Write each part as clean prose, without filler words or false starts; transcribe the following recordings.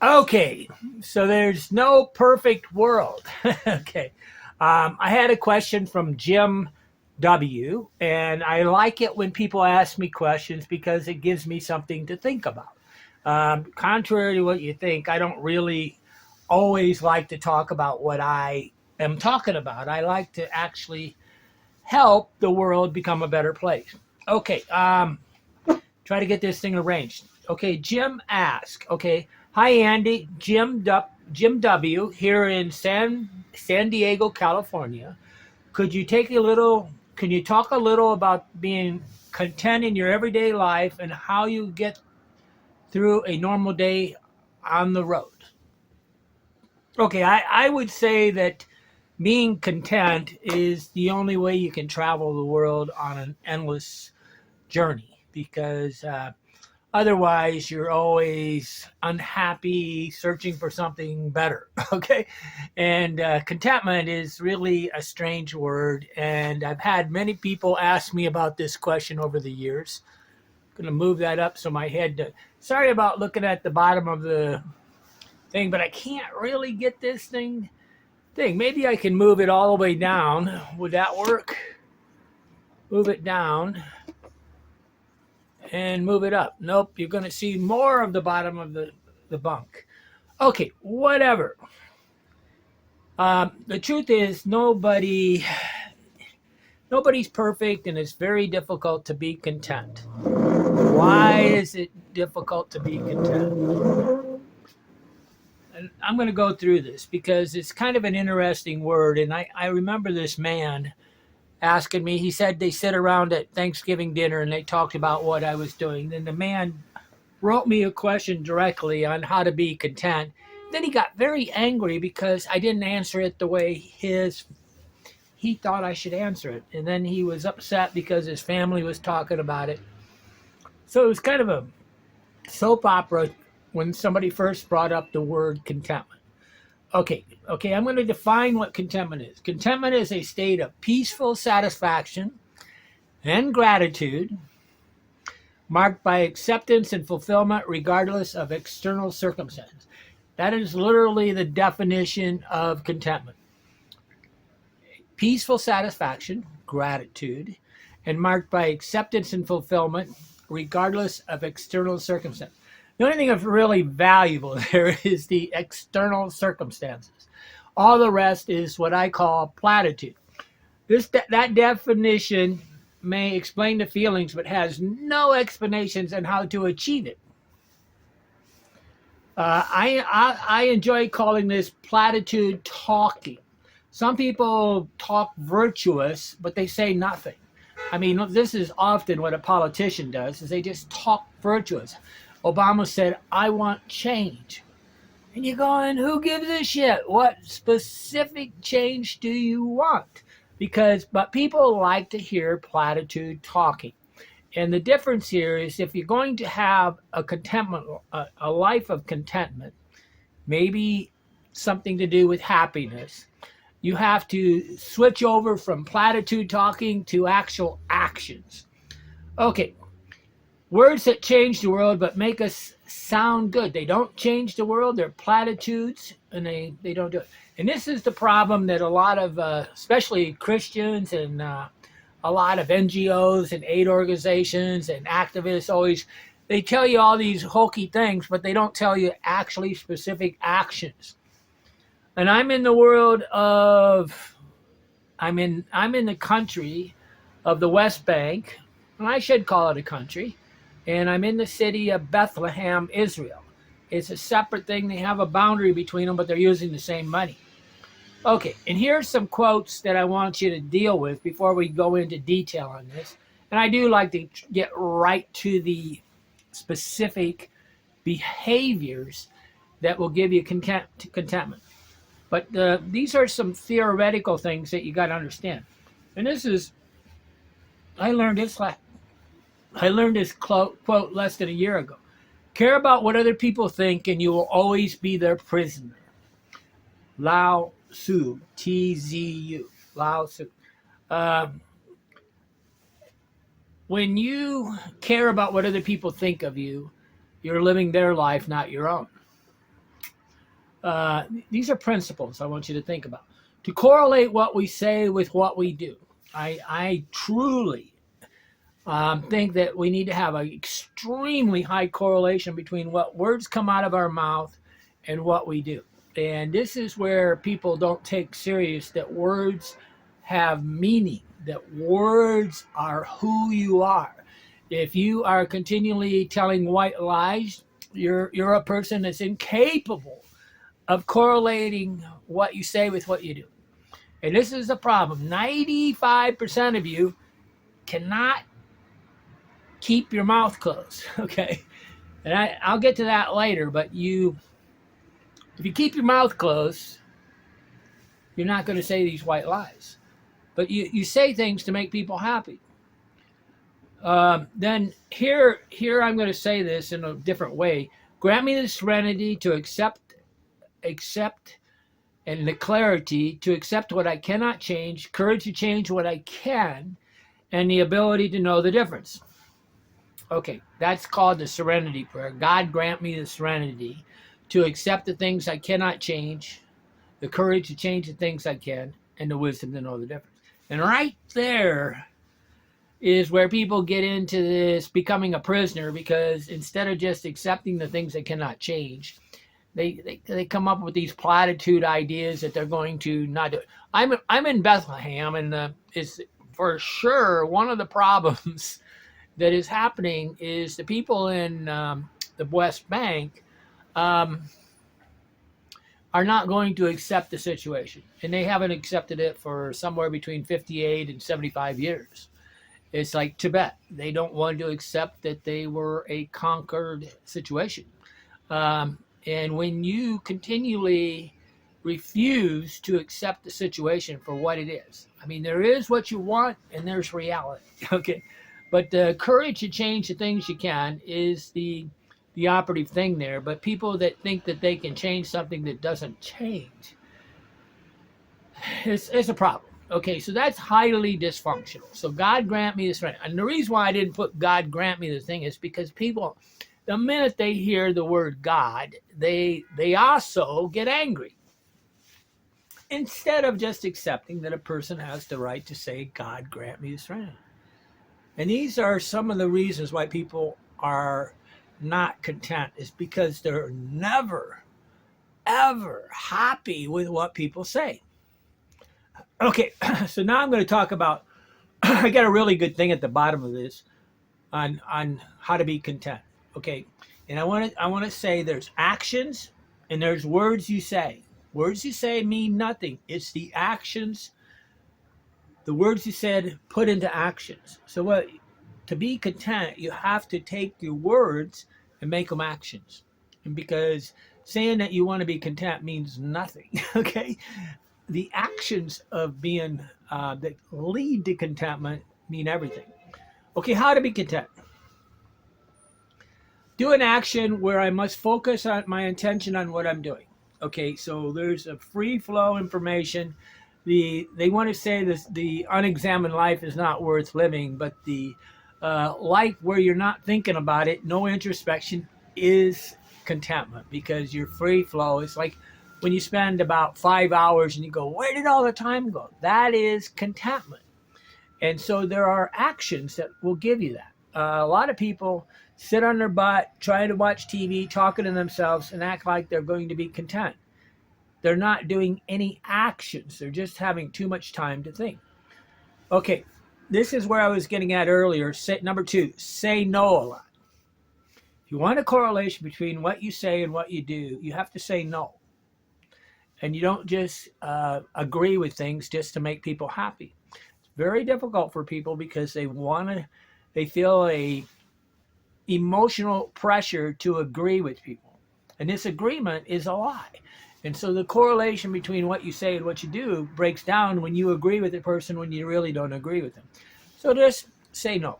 Okay, so there's no perfect world. Okay. I had a question from Jim W, and I like it when people ask me questions because it gives me something to think about. Contrary to what you think, I don't really always like to talk about what I am talking about. I like to actually help the world become a better place. Okay, try to get this thing arranged. Okay, Jim asked. Okay, hi Andy, Jim W here in San Diego, California. Could you take a little? Can you talk a little about being content in your everyday life and how you get through a normal day on the road? Okay, I would say that being content is the only way you can travel the world on an endless journey because otherwise, you're always unhappy, searching for something better. Okay. And contentment is really a strange word. And I've had many people ask me about this question over the years. I'm going to move that up so my head. Sorry about looking at the bottom of the thing, but I can't really get this thing. Maybe I can move it all the way down. Would that work? Move it down and move it up. Nope, you're going to see more of the bottom of the bunk. Okay, whatever. The truth is, nobody's perfect, and it's very difficult to be content. Why is it difficult to be content? And I'm going to go through this because it's kind of an interesting word, and I remember this man asking me. He said they sit around at Thanksgiving dinner and they talked about what I was doing. Then the man wrote me a question directly on how to be content. Then he got very angry because I didn't answer it the way he thought I should answer it. And then he was upset because his family was talking about it. So it was kind of a soap opera when somebody first brought up the word contentment. Okay, I'm going to define what contentment is. Contentment is a state of peaceful satisfaction and gratitude marked by acceptance and fulfillment regardless of external circumstances. That is literally the definition of contentment. Peaceful satisfaction, gratitude, and marked by acceptance and fulfillment regardless of external circumstances. The only thing that's really valuable there is the external circumstances. All the rest is what I call platitude. That definition may explain the feelings, but has no explanations on how to achieve it. I enjoy calling this platitude talking. Some people talk virtuous, but they say nothing. I mean, this is often what a politician does, is they just talk virtuous. Obama said, I want change. And you're going, who gives a shit? What specific change do you want? But people like to hear platitude talking. And the difference here is if you're going to have a life of contentment, maybe something to do with happiness, you have to switch over from platitude talking to actual actions. Okay, words that change the world but make us sound good. They don't change the world. They're platitudes, and they don't do it. And this is the problem that a lot of, especially Christians and a lot of NGOs and aid organizations and activists they tell you all these hokey things, but they don't tell you actually specific actions. And I'm in the country of the West Bank, and I should call it a country, and I'm in the city of Bethlehem, Israel. It's a separate thing. They have a boundary between them, but they're using the same money. Okay, and here's some quotes that I want you to deal with before we go into detail on this. And I do like to get right to the specific behaviors that will give you contentment. But these are some theoretical things that you got to understand. And I learned this quote less than a year ago. Care about what other people think, and you will always be their prisoner. Lao Tzu, Tzu, Lao Tzu. When you care about what other people think of you, you're living their life, not your own. These are principles I want you to think about. To correlate what we say with what we do. I truly think that we need to have an extremely high correlation between what words come out of our mouth and what we do. And this is where people don't take serious that words have meaning, that words are who you are. If you are continually telling white lies, you're a person that's incapable of correlating what you say with what you do. And this is the problem. 95% of you cannot keep your mouth closed. Okay. And I'll get to that later, but if you keep your mouth closed, you're not going to say these white lies. But you say things to make people happy. Then here I'm going to say this in a different way. Grant me the serenity to accept, and the clarity to accept what I cannot change, courage to change what I can, and the ability to know the difference. Okay, that's called the serenity prayer. God grant me the serenity to accept the things I cannot change, the courage to change the things I can, and the wisdom to know the difference. And right there is where people get into this becoming a prisoner, because instead of just accepting the things they cannot change, they come up with these platitude ideas that they're going to not do it. I'm in Bethlehem, and it's for sure one of the problems that is happening is the people in the West Bank are not going to accept the situation, and they haven't accepted it for somewhere between 58 and 75 years. It's like Tibet. They don't want to accept that they were a conquered situation. And when you continually refuse to accept the situation for what it is, I mean, there is what you want and there's reality, okay? But the courage to change the things you can is the operative thing there. But people that think that they can change something that doesn't change, it's a problem. Okay, so that's highly dysfunctional. So God grant me this right. And the reason why I didn't put God grant me this thing is because people, the minute they hear the word God, they also get angry. Instead of just accepting that a person has the right to say, God grant me this right. And these are some of the reasons why people are not content, is because they're never, ever happy with what people say. Okay, so now I'm going to talk about, I got a really good thing at the bottom of this on how to be content. Okay, and I want to say there's actions and there's words you say. Words you say mean nothing. It's the actions, the words you said put into actions. So to be content, you have to take your words and make them actions. And because saying that you want to be content means nothing, okay? The actions of being that lead to contentment mean everything. Okay, how to be content? Do an action where I must focus on my intention on what I'm doing. Okay, so there's a free flow information. They want to say this: the unexamined life is not worth living, but the life where you're not thinking about it, no introspection, is contentment, because you're free flow. It's like when you spend about 5 hours and you go, where did all the time go? That is contentment. And so there are actions that will give you that. A lot of people sit on their butt, trying to watch TV, talking to themselves, and act like they're going to be content. They're not doing any actions. They're just having too much time to think. Okay, this is where I was getting at earlier. Number 2, say no a lot. If you want a correlation between what you say and what you do, you have to say no. And you don't just agree with things just to make people happy. It's very difficult for people because they feel a emotional pressure to agree with people. And this agreement is a lie. And so the correlation between what you say and what you do breaks down when you agree with a person when you really don't agree with them. So just say no.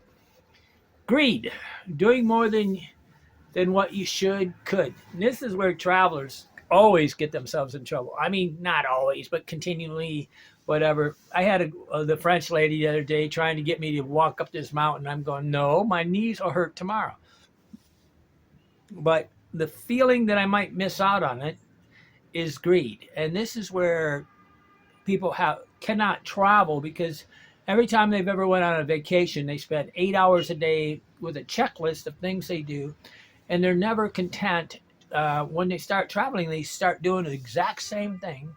Greed, doing more than what you could. And this is where travelers always get themselves in trouble. I mean, not always, but continually, whatever. I had the French lady the other day trying to get me to walk up this mountain. I'm going, no, my knees will hurt tomorrow. But the feeling that I might miss out on it is greed. And this is where people cannot travel because every time they've ever went on a vacation, they spend 8 hours a day with a checklist of things they do, and they're never content. When they start traveling, they start doing the exact same thing,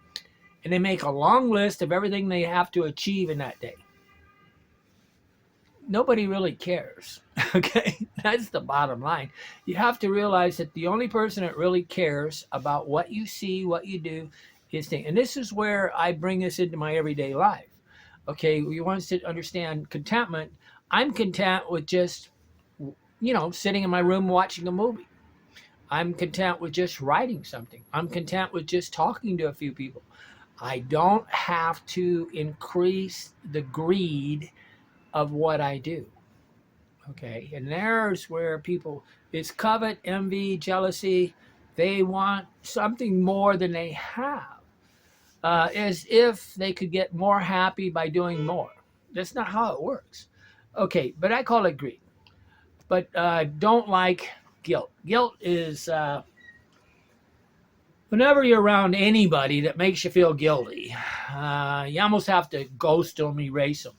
and they make a long list of everything they have to achieve in that day. Nobody really cares. Okay, that's the bottom line. You have to realize that the only person that really cares about what you see, what you do, is thing. And this is where I bring this into my everyday life. Okay, you want us to understand contentment. I'm content with just, sitting in my room watching a movie. I'm content with just writing something. I'm content with just talking to a few people. I don't have to increase the greed of what I do. Okay, and there's where people, it's covet, envy, jealousy. They want something more than they have, as if they could get more happy by doing more. That's not how it works. Okay, but I call it greed. But don't like guilt. Guilt is whenever you're around anybody that makes you feel guilty, you almost have to ghost them, erase them.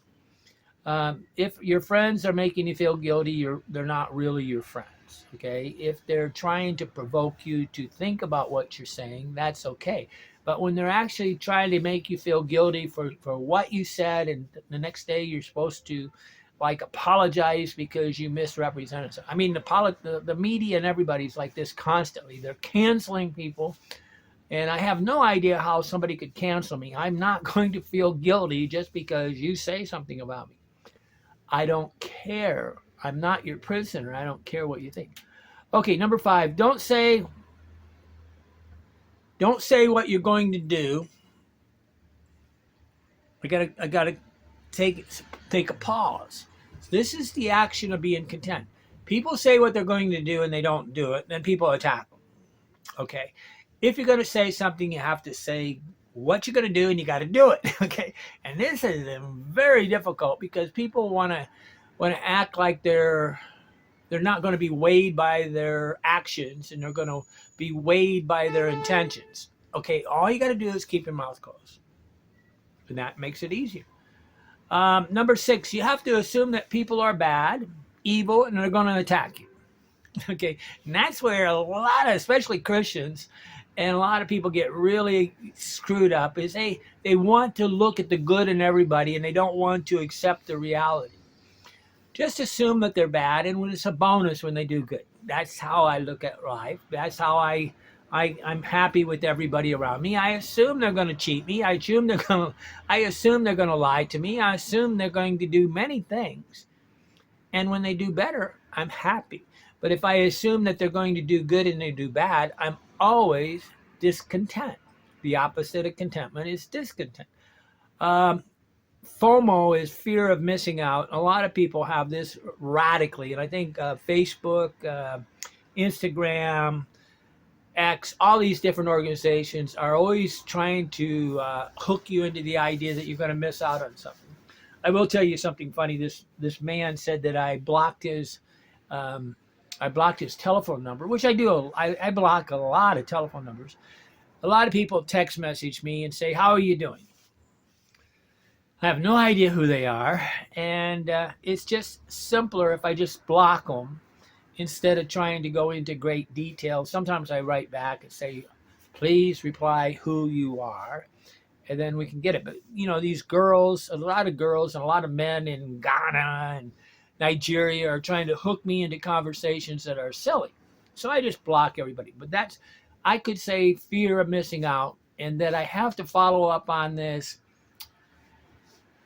If your friends are making you feel guilty, they're not really your friends. Okay, if they're trying to provoke you to think about what you're saying, that's okay. But when they're actually trying to make you feel guilty for what you said, and the next day you're supposed to like apologize because you misrepresented something. I mean, the media and everybody's like this constantly. They're canceling people. And I have no idea how somebody could cancel me. I'm not going to feel guilty just because you say something about me. I don't care. I'm not your prisoner. I don't care what you think. Okay, number 5, don't say what you're going to do. I gotta take a pause. This is the action of being content. People say what they're going to do and they don't do it, then people attack them. Okay. If you're going to say something, you have to say what you're going to do, and you got to do it. Okay. And this is very difficult because people want to act like they're not going to be weighed by their actions, and they're going to be weighed by their intentions. Okay. All you got to do is keep your mouth closed, and that makes it easier. Number 6, you have to assume that people are bad, evil, and they're going to attack you. Okay. And that's where a lot of, especially Christians, and a lot of people get really screwed up, is they want to look at the good in everybody, and they don't want to accept the reality. Just assume that they're bad, and it's a bonus when they do good. That's how I look at life. That's how I'm happy with everybody around me. I assume they're going to cheat me. I assume they're going to lie to me. I assume they're going to do many things. And when they do better, I'm happy. But if I assume that they're going to do good and they do bad, I'm always discontent. The opposite of contentment is discontent. FOMO is fear of missing out. A lot of people have this radically, and I think Facebook, Instagram, X, all these different organizations are always trying to hook you into the idea that you're going to miss out on something. I will tell you something funny. This man said that I blocked his telephone number, which I do. I block a lot of telephone numbers. A lot of people text message me and say, "How are you doing?" I have no idea who they are, and it's just simpler if I just block them instead of trying to go into great detail. Sometimes I write back and say, "Please reply who you are," and then we can get it. But these girls, a lot of girls and a lot of men in Ghana and Nigeria are trying to hook me into conversations that are silly. So I just block everybody. But I could say fear of missing out, and that I have to follow up on this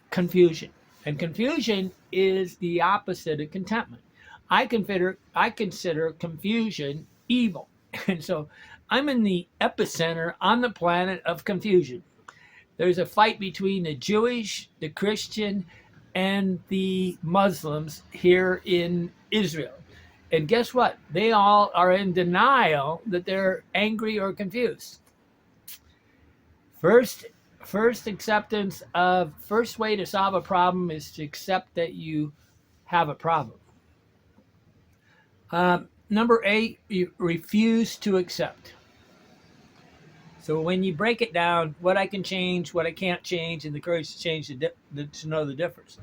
confusion. And confusion is the opposite of contentment. I consider confusion evil. And so I'm in the epicenter on the planet of confusion. There's a fight between the Jewish, the Christian, and the Muslims here in Israel. And guess what? They all are in denial that they're angry or confused. First way to solve a problem is to accept that you have a problem. Number 8, you refuse to accept. So when you break it down, what I can change, what I can't change, and the courage to change to know the difference.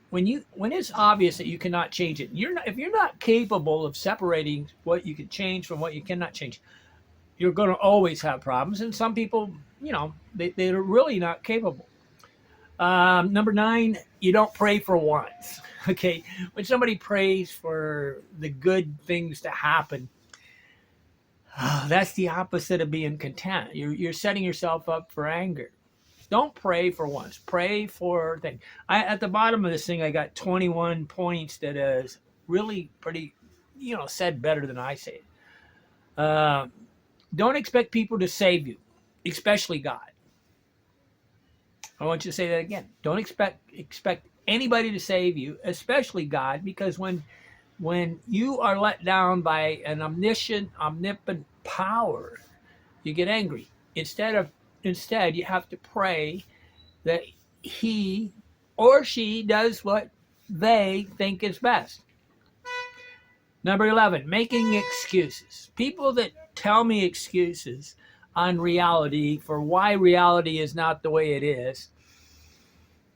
When it's obvious that you cannot change it, if you're not capable of separating what you can change from what you cannot change, you're going to always have problems. And some people, they're really not capable. Number 9, you don't pray for wants. Okay, when somebody prays for the good things to happen, that's the opposite of being content. You're setting yourself up for anger. Don't pray for wants. Pray for things. At the bottom of this thing, I got 21 points that is really pretty, said better than I say it. Don't expect people to save you, especially God. I want you to say that again. Don't expect anybody to save you, especially God, because when you are let down by an omnipotent power, you get angry. Instead, you have to pray that he or she does what they think is best. Number 11, making excuses. People that tell me excuses on reality for why reality is not the way it is,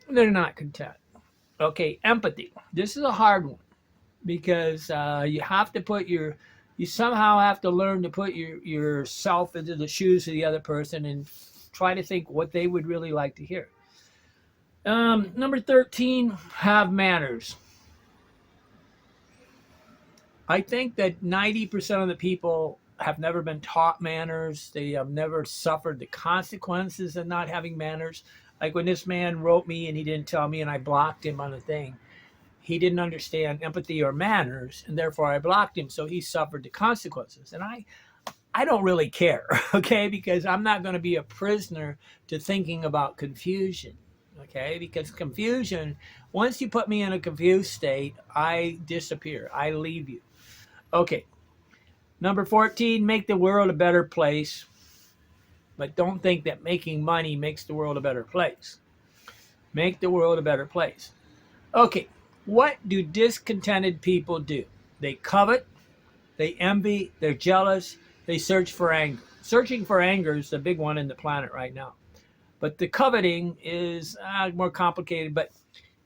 they're not content. Okay, empathy. This is a hard one because you somehow have to learn to put yourself into the shoes of the other person and try to think what they would really like to hear. Number 13, have manners. I think that 90% of the people have never been taught manners. They have never suffered the consequences of not having manners. Like when this man wrote me and he didn't tell me and I blocked him on the thing, he didn't understand empathy or manners, and therefore I blocked him, so he suffered the consequences. And I don't really care, okay, because I'm not going to be a prisoner to thinking about confusion, okay, because confusion, once you put me in a confused state, I disappear. I leave you. Okay, number 14, make the world a better place, but don't think that making money makes the world a better place. Make the world a better place. Okay, what do discontented people do? They covet, they envy, they're jealous, they search for anger. Searching for anger is the big one in the planet right now. But the coveting is more complicated. But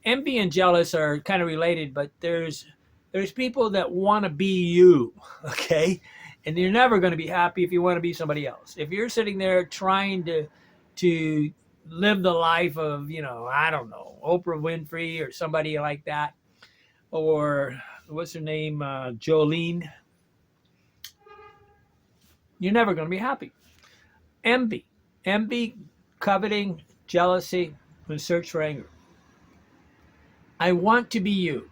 envy and jealous are kind of related, but there's people that want to be you, okay? And you're never going to be happy if you want to be somebody else. If you're sitting there trying to live the life of, I don't know, Oprah Winfrey or somebody like that, or what's her name, Jolene, you're never going to be happy. Envy, coveting, jealousy, and search for anger. I want to be you.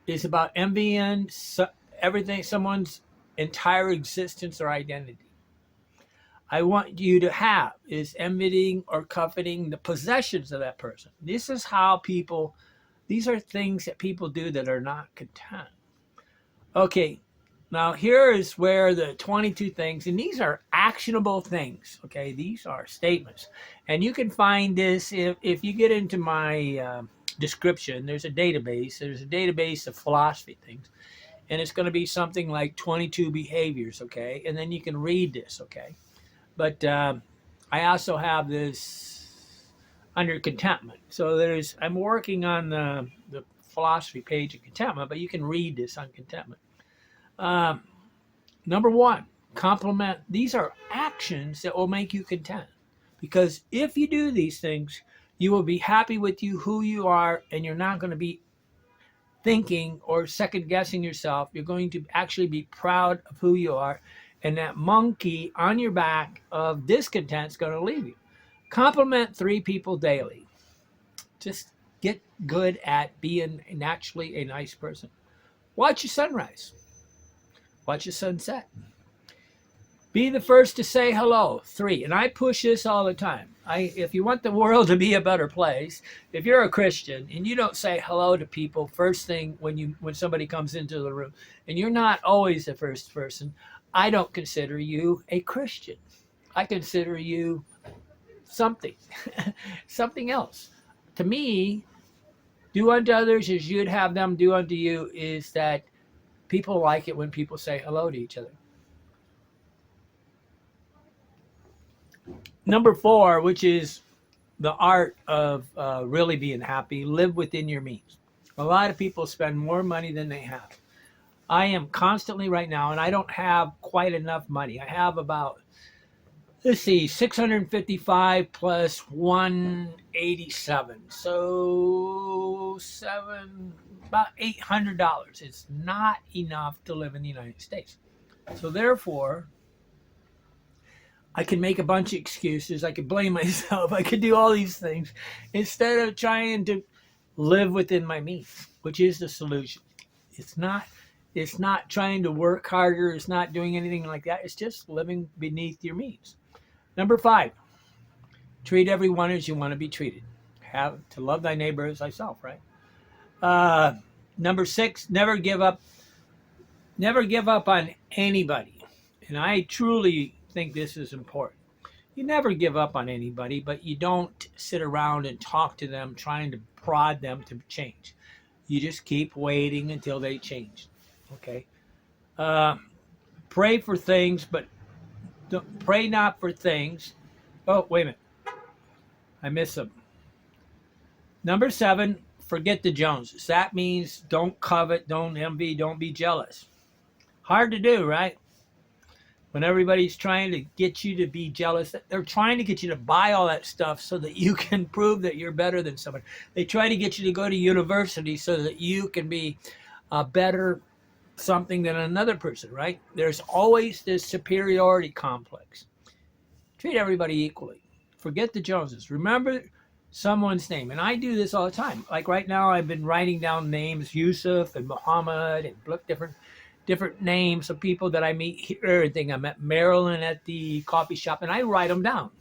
It's about envying everything, someone's entire existence or identity. I want you to have is envying or coveting the possessions of that person. These are things that people do that are not content. Okay, now here is where the 22 things, and these are actionable things, okay? These are statements. And you can find this if you get into my description, there's a database of philosophy things. And it's going to be something like 22 behaviors, okay? And then you can read this, okay? But I also have this under contentment. So I'm working on the philosophy page of contentment, but you can read this on contentment. Number 1, compliment. These are actions that will make you content. Because if you do these things, you will be happy with who you are, and you're not going to be thinking or second guessing yourself. You're going to actually be proud of who you are, and that monkey on your back of discontent is going to leave you. Compliment 3 people daily. Just get good at being naturally a nice person. Watch your sunrise. Watch your sunset. Be the first to say hello. 3. And I push this all the time. If you want the world to be a better place, if you're a Christian and you don't say hello to people first thing when somebody comes into the room, and you're not always the first person, I don't consider you a Christian. I consider you something, something else. To me, do unto others as you'd have them do unto you is that people like it when people say hello to each other. Number 4, which is the art of really being happy, live within your means. A lot of people spend more money than they have. I am constantly right now, and I don't have quite enough money. I have about, let's see, 655 plus 187. So about $800. It's not enough to live in the United States. So therefore, I can make a bunch of excuses. I could blame myself. I could do all these things instead of trying to live within my means, which is the solution. It's not it's not trying to work harder. It's not doing anything like that. It's just living beneath your means. Number 5, treat everyone as you want to be treated. Have to love thy neighbor as thyself, right? Uh, Number 6, never give up. Never give up on anybody. And I truly think this is important. You never give up on anybody, but you don't sit around and talk to them trying to prod them to change. You just keep waiting until they change. Okay. Uh, Pray for things, but pray not for things. Oh, wait a minute. I missed some. Number 7, forget the Joneses. That means don't covet, don't envy, don't be jealous. Hard to do, right? When everybody's trying to get you to be jealous, they're trying to get you to buy all that stuff so that you can prove that you're better than somebody. They try to get you to go to university so that you can be a better something than another person, right? There's always this superiority complex. Treat everybody equally. Forget the Joneses. Remember someone's name. And I do this all the time. Like right now, I've been writing down names, Yusuf and Muhammad, and different names of people that I meet here. I think I met Marilyn at the coffee shop, and I write them down.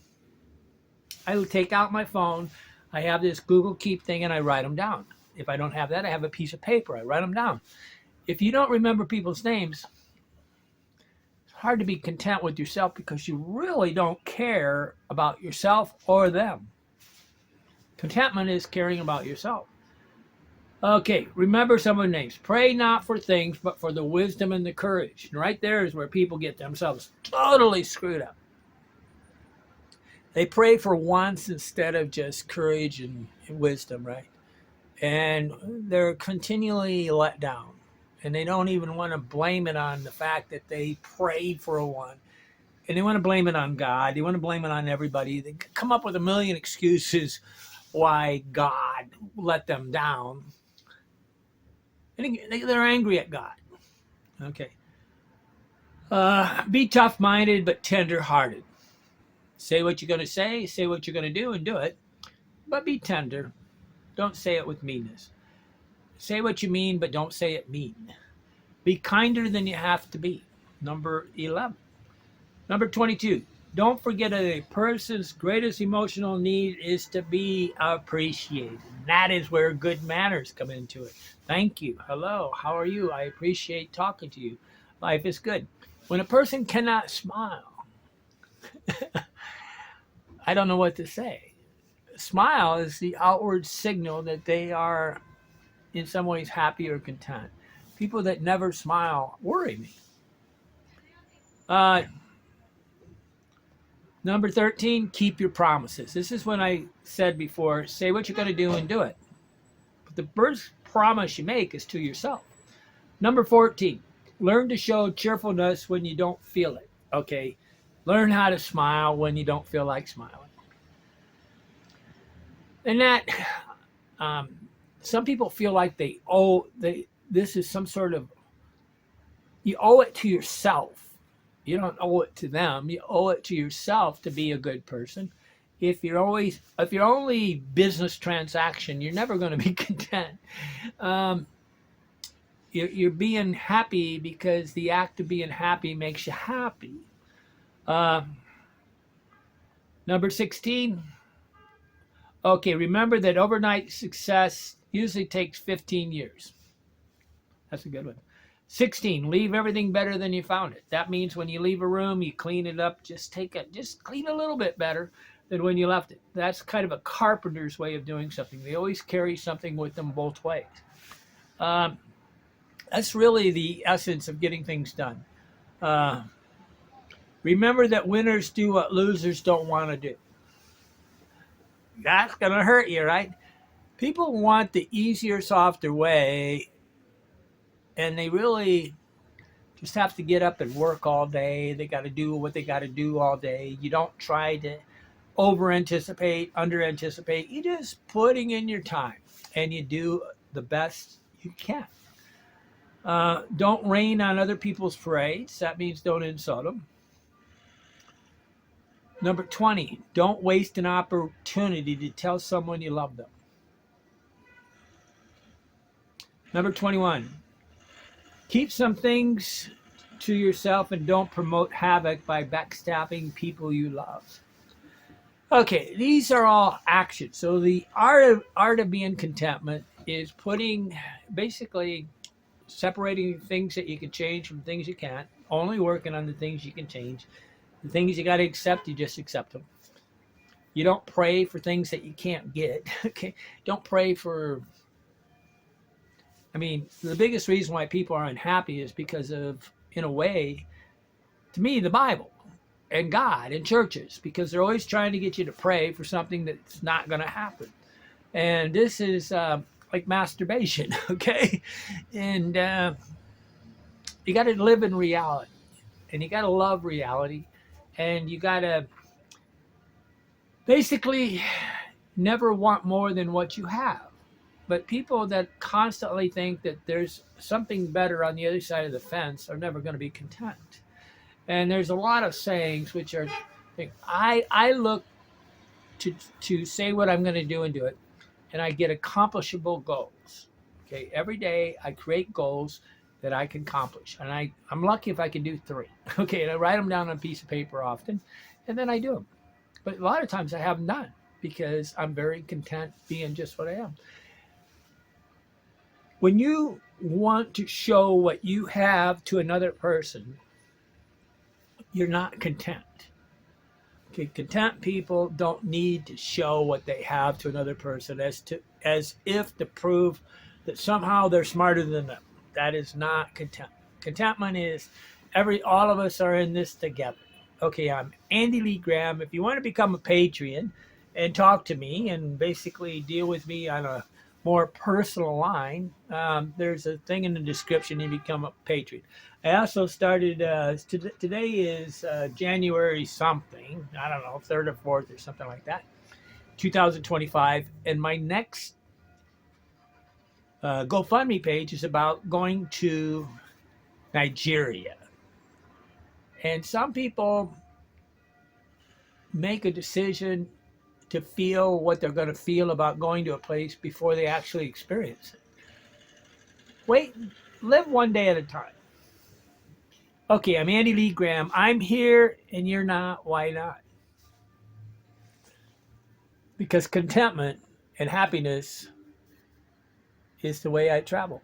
I take out my phone. I have this Google Keep thing, and I write them down. If I don't have that, I have a piece of paper. I write them down. If you don't remember people's names, it's hard to be content with yourself because you really don't care about yourself or them. Contentment is caring about yourself. Okay, remember some of the names. Pray not for things, but for the wisdom and the courage. And right there is where people get themselves totally screwed up. They pray for wants instead of just courage and wisdom, right? And they're continually let down. And they don't even want to blame it on the fact that they prayed for a want. And they want to blame it on God. They want to blame it on everybody. They come up with a million excuses why God let them down. And they're angry at God. Okay. Be tough-minded but tender-hearted. Say what you're going to say what you're going to do, and do it. But be tender. Don't say it with meanness. Say what you mean, but don't say it mean. Be kinder than you have to be. Number 11. Number 22. Don't forget that a person's greatest emotional need is to be appreciated. And that is where good manners come into it. Thank you. Hello. How are you? I appreciate talking to you. Life is good. When a person cannot smile, I don't know what to say. Smile is the outward signal that they are in some ways happy or content. People that never smile worry me. Number 13, keep your promises. This is when I said before, say what you're going to do and do it. But the first promise you make is to yourself. Number 14, learn to show cheerfulness when you don't feel it. Okay, learn how to smile when you don't feel like smiling. And that, some people feel like this is some sort of, you owe it to yourself. You don't owe it to them. You owe it to yourself to be a good person. If you're only business transaction, you're never going to be content. You're being happy because the act of being happy makes you happy. Number 16. Okay, remember that overnight success usually takes 15 years. That's a good one. 16, leave everything better than you found it. That means when you leave a room, you clean it up. Just clean a little bit better than when you left it. That's kind of a carpenter's way of doing something. They always carry something with them both ways. That's really the essence of getting things done. Remember that winners do what losers don't want to do. That's going to hurt you, right? People want the easier, softer way, and they really just have to get up and work all day. They got to do what they got to do all day. You don't try to over anticipate, under anticipate. You just putting in your time and you do the best you can. Don't rain on other people's parades. That means don't insult them. Number 20, don't waste an opportunity to tell someone you love them. Number 21, keep some things to yourself and don't promote havoc by backstabbing people you love. Okay, these are all actions. So the art of being contentment is basically separating things that you can change from things you can't, only working on the things you can change. The things you got to accept, you just accept them. You don't pray for things that you can't get. Okay, don't pray for. I mean, the biggest reason why people are unhappy is because of, in a way, to me, the Bible and God and churches, because they're always trying to get you to pray for something that's not going to happen. And this is like masturbation, okay? And you got to live in reality, and you got to love reality, and you got to basically never want more than what you have. But people that constantly think that there's something better on the other side of the fence are never going to be content. And there's a lot of sayings which are, I look to say what I'm going to do and do it, and I get accomplishable goals. Okay, every day I create goals that I can accomplish, and I'm lucky if I can do 3. Okay, and I write them down on a piece of paper often, and then I do them. But a lot of times I have none because I'm very content being just what I am. When you want to show what you have to another person, you're not content. Okay, content people don't need to show what they have to another person as if to prove that somehow they're smarter than them. That is not content. Contentment is all of us are in this together. Okay, I'm Andy Lee Graham. If you want to become a Patreon and talk to me and basically deal with me on a more personal line, there's a thing in the description to become a Patreon. I also started, today is January something, I don't know, 3rd or 4th or something like that, 2025. And my next GoFundMe page is about going to Nigeria. And some people make a decision to feel what they're going to feel about going to a place before they actually experience it. Wait, live one day at a time. Okay, I'm Andy Lee Graham. I'm here and you're not. Why not? Because contentment and happiness is the way I travel.